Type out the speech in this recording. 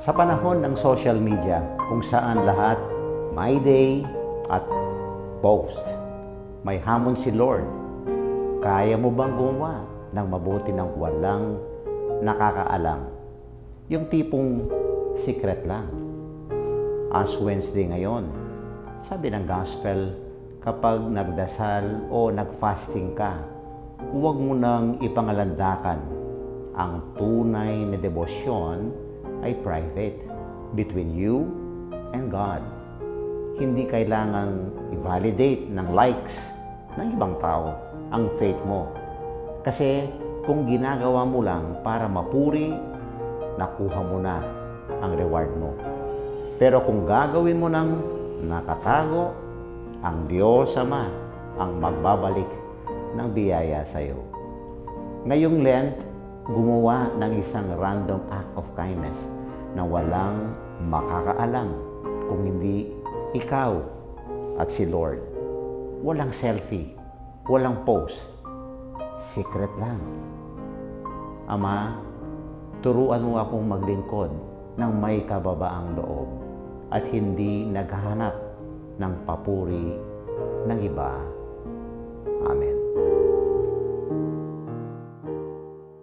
Sa panahon ng social media kung saan lahat my day at post, may hamon si Lord. Kaya mo bang gumawa ng mabuti ng walang nakakaalam? Yung tipong secret lang. As Wednesday ngayon, sabi ng gospel, kapag nagdasal o nagfasting ka, huwag mo nang ipangalandakan. Ang tunay na debosyon ay private between you and God. Hindi kailangang i-validate ng likes ng ibang tao ang faith mo. Kasi kung ginagawa mo lang para mapuri, nakuha mo na ang reward mo. Pero kung gagawin mo ng nakatago, ang Diyos Ama ang magbabalik ng biyaya sa iyo. Ngayong Lent, gumawa ng isang random act of kindness na walang makakaalam kung hindi ikaw at si Lord. Walang selfie, walang post. Secret lang. Ama, turuan mo akong maglingkod ng may kababaang loob at hindi naghahanap ng papuri ng iba. Amen.